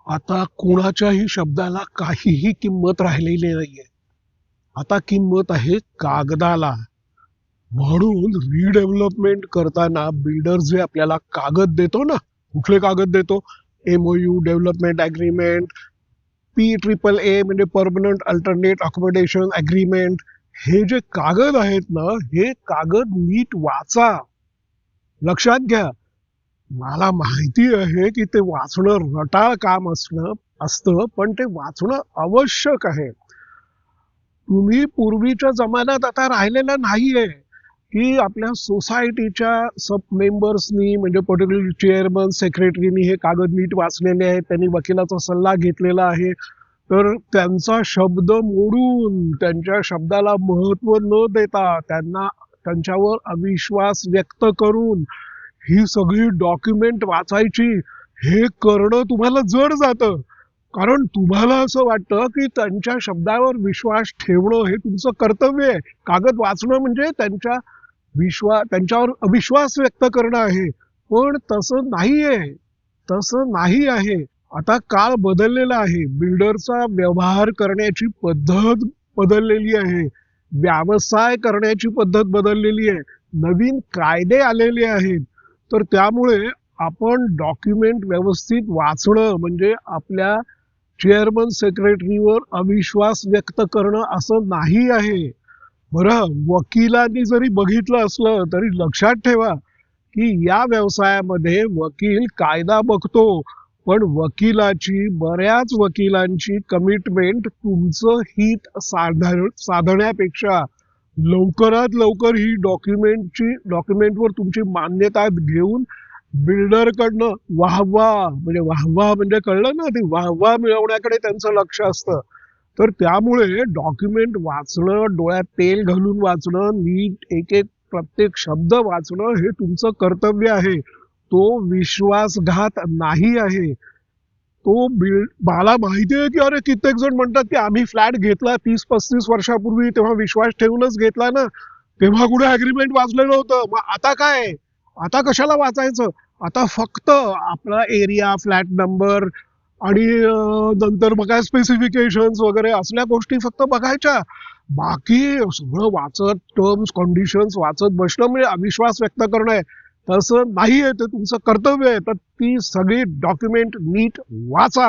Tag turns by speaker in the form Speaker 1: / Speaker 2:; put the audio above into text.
Speaker 1: आता कोणाच्याही शब्दाला काहीही किंमत राहिलेली नाहीये. आता किंमत आहे कागदाला. म्हणून रिडेव्हलपमेंट करताना बिल्डर जे आपल्याला कागद देतो ना, कुठले कागद देतो? MOU, डेव्हलपमेंट अग्रीमेंट, PAAA म्हणजे परमनंट अल्टरनेट अकोमोडेशन अग्रीमेंट. हे जे कागद आहेत ना, हे कागद नीट वाचा. लक्षात घ्या, मला माहिती आहे की ते वाचणं रटाळ काम असतं, पण ते वाचणं आवश्यक आहे. तुम्ही पूर्वीच्या जमान्यात आता राहिलेला नाहीये की आपल्या सोसायटीच्या सब मेंबर्सनी म्हणजे पर्टिक्युलर चेअरमन सेक्रेटरीनी हे कागद नीट वाचलेले आहेत, त्यांनी वकिलाचा सल्ला घेतलेला आहे, तर त्यांचा शब्द मोडून त्यांच्या शब्दाला महत्व न देता त्यांच्यावर अविश्वास व्यक्त करून ही सगळी डॉक्युमेंट वाचायची, हे करणं तुम्हाला जड जातं. कारण तुम्हाला असं वाटतं की त्यांच्या शब्दावर विश्वास ठेवणं हे तुमचं कर्तव्य आहे. कागद वाचणं म्हणजे त्यांच्यावर अविश्वास व्यक्त करणं आहे. पण तसं नाहीये, तसं नाही आहे. आता काळ बदललेला आहे. बिल्डरचा व्यवहार करण्याची पद्धत बदललेली आहे. व्यवसाय करण्याची पद्धत बदललेली आहे. नवीन कायदे आलेले आहेत. तर त्यामुळे आपण डॉक्युमेंट व्यवस्थित वाचणं म्हणजे आपल्या चेअरमन सेक्रेटरीवर अविश्वास व्यक्त करणं असं नाही आहे. बरं, वकिलांनी जरी बघितलं असलं तरी लक्षात ठेवा की या व्यवसायामध्ये वकील कायदा बघतो, पण बऱ्याच वकिलांची कमिटमेंट तुमचं हित साधण्यापेक्षा लवकरात लवकर ही डॉक्युमेंटवर तुमची मान्यता घेऊन बिल्डरकडनं वाहवा म्हणजे कळलं ना, ती वाहवा मिळवण्याकडे त्यांचं लक्ष असतं. तर त्यामुळे डॉक्युमेंट वाचणं, डोळ्यात तेल घालून वाचणं, नीट एक एक प्रत्येक शब्द वाचणं हे तुमचं कर्तव्य आहे. तो विश्वासघात नाही आहे. मला माहिती आहे की अरे कित्येक जण म्हणतात की आम्ही फ्लॅट घेतला 30-35 वर्षापूर्वी, तेव्हा विश्वास ठेवूनच घेतला ना, तेव्हा कुठे अग्रीमेंट वाचलेलं होतं, मग आता काय, आता कशाला वाचायचं? आता फक्त आपला एरिया, फ्लॅट नंबर आणि नंतर मग काय स्पेसिफिकेशन वगैरे असल्या गोष्टी फक्त बघायच्या. बाकी सगळं वाचत, टर्म्स कंडिशन्स वाचत बसणं म्हणजे अविश्वास व्यक्त करणं आहे. तसं नाहीये, ते तुमचं कर्तव्य आहे. तर ती सगळी डॉक्युमेंट नीट वाचा.